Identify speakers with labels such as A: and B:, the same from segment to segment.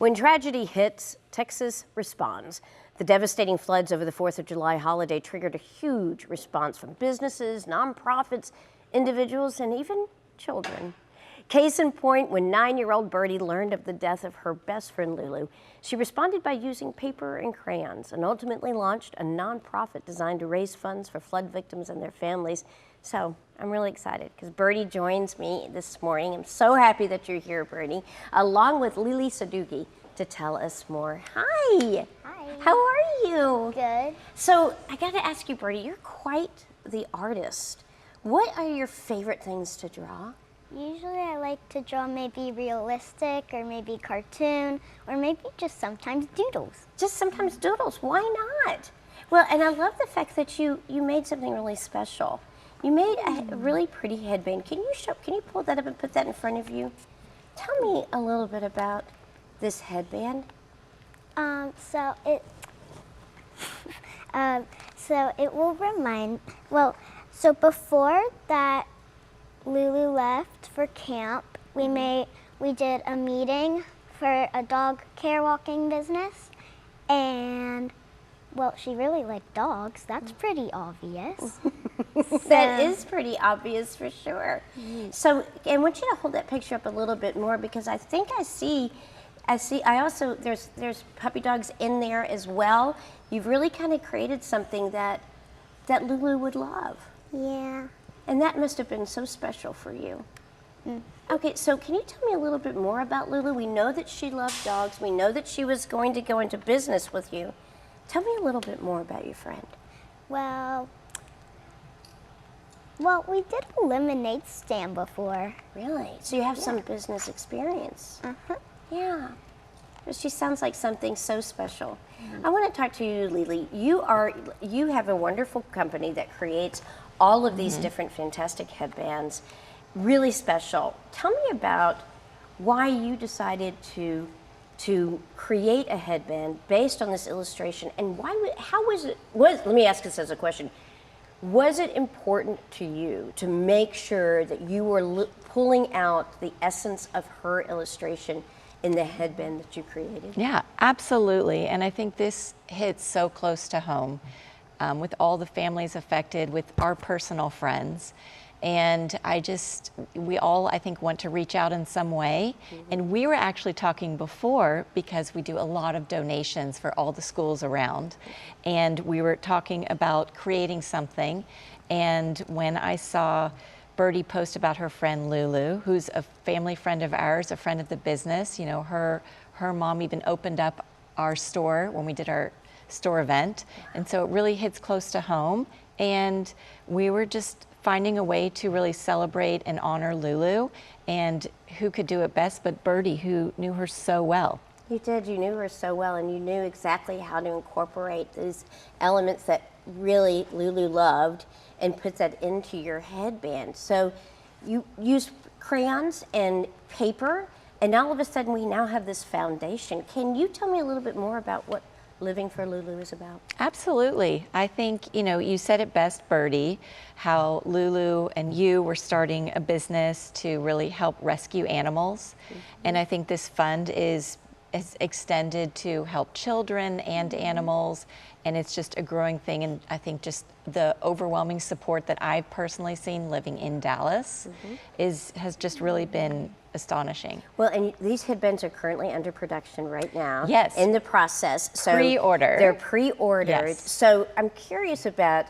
A: When tragedy hits, Texas responds. The devastating floods over the 4th of July holiday triggered a huge response from businesses, nonprofits, individuals, and even children. Case in point, when 9-year-old Birdie learned of the death of her best friend Lulu, she responded by using paper and crayons and ultimately launched a nonprofit designed to raise funds for flood victims and their families. So I'm really excited because Birdie joins me this morning. I'm so happy that you're here, Birdie, along with Lily Sadugi to tell us more. Hi.
B: Hi.
A: How are you?
B: Good.
A: So I got to ask you, Birdie, you're quite the artist. What are your favorite things to draw?
B: Usually I like to draw maybe realistic or maybe cartoon or maybe just sometimes doodles.
A: Just sometimes doodles. Why not? Well, and I love the fact that you made something really special. You made a really pretty headband. Can you pull that up and put that in front of you? Tell me a little bit about this headband.
B: So it will remind, so before that Lulu left for camp, we did a meeting for a dog care walking business, and well, she really liked dogs. That's pretty obvious.
A: That is pretty obvious for sure. So, I want you to hold that picture up a little bit more because I think I also, there's puppy dogs in there as well. You've really kind of created something that Lulu would love.
B: Yeah.
A: And that must have been so special for you. Okay, so can you tell me a little bit more about Lulu? We know that she loved dogs. We know that she was going to go into business with you. Tell me a little bit more about your friend.
B: Well, we did a lemonade stand before.
A: Really? So you have some business experience.
B: Uh-huh.
A: Yeah. She sounds like something so special. I want to talk to you, Lily. You have a wonderful company that creates all of these different fantastic headbands, really special. Tell me about why you decided to create a headband based on this illustration, and let me ask this as a question. Was it important to you to make sure that you were pulling out the essence of her illustration in the headband that you created?
C: Yeah, absolutely. And I think this hits so close to home with all the families affected, with our personal friends. And we all, I think, want to reach out in some way. And we were actually talking before, because we do a lot of donations for all the schools around. And we were talking about creating something. And when I saw Birdie post about her friend Lulu, who's a family friend of ours, a friend of the business, you know, her mom even opened up our store when we did our store event. And so it really hits close to home. And we were just finding a way to really celebrate and honor Lulu, and who could do it best but Birdie, who knew her so well.
A: You did. You knew her so well, and you knew exactly how to incorporate these elements that really Lulu loved and put that into your headband. So you used crayons and paper, and all of a sudden we now have this foundation. Can you tell me a little bit more about what Living for Lulu is about?
C: Absolutely. I think, you said it best, Birdie, how Lulu and you were starting a business to really help rescue animals. And I think this fund is extended to help children and animals, and it's just a growing thing. And I think just the overwhelming support that I've personally seen living in Dallas has just really been astonishing.
A: Well, and these headbands are currently under production right now.
C: Yes.
A: In the process. So
C: pre-order.
A: They're pre-ordered.
C: Yes.
A: So I'm curious about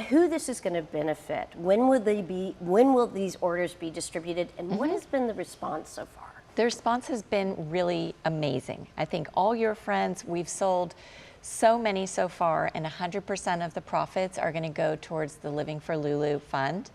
A: who this is going to benefit. When will these orders be distributed, and what has been the response so far?
C: The response has been really amazing. I think all your friends, we've sold so many so far, and 100% of the profits are going to go towards the Living for Lulu fund.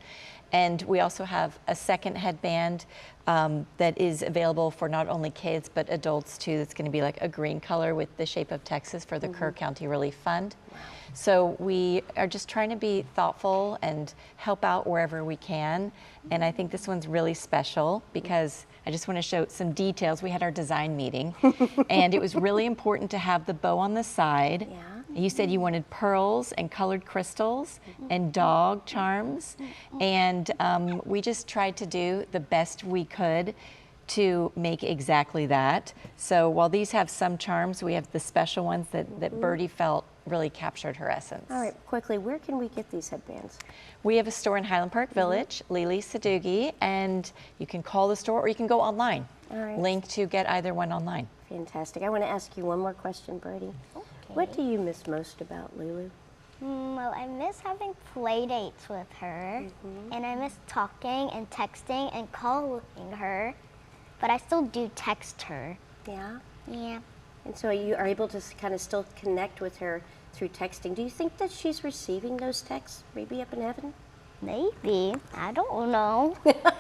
C: And we also have a second headband that is available for not only kids but adults too. That's going to be like a green color with the shape of Texas for the Kerr County Relief Fund. Wow. So we are just trying to be thoughtful and help out wherever we can. And I think this one's really special because I just want to show some details. We had our design meeting and it was really important to have the bow on the side.
A: Yeah.
C: You said you wanted pearls and colored crystals and dog charms, and we just tried to do the best we could to make exactly that. So while these have some charms, we have the special ones that Birdie felt really captured her essence.
A: All right, quickly, where can we get these headbands?
C: We have a store in Highland Park Village, Lily Sadoogie, and you can call the store or you can go online.
A: All right.
C: Link to get either one online.
A: Fantastic. I want to ask you one more question, Birdie. What do you miss most about Lulu?
B: Well, I miss having play dates with her, and I miss talking and texting and calling her, but I still do text her.
A: Yeah.
B: Yeah.
A: And so you are able to kind of still connect with her through texting. Do you think that she's receiving those texts maybe up in heaven?
B: Maybe. I don't know.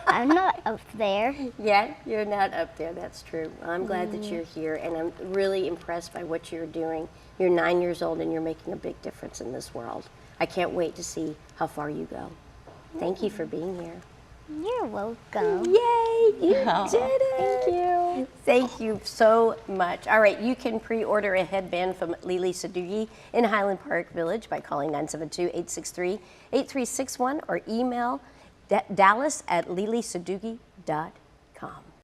B: I'm not up there.
A: Yeah, you're not up there. That's true. Well, I'm glad that you're here, and I'm really impressed by what you're doing. You're 9 years old, and you're making a big difference in this world. I can't wait to see how far you go. Thank you for being here.
B: You're welcome.
A: Yay! You did it!
C: Thank you.
A: Thank you so much. All right, you can pre-order a headband from Lily Sadoogie in Highland Park Village by calling 972-863-8361 or email dallas@lilysadoogie.com.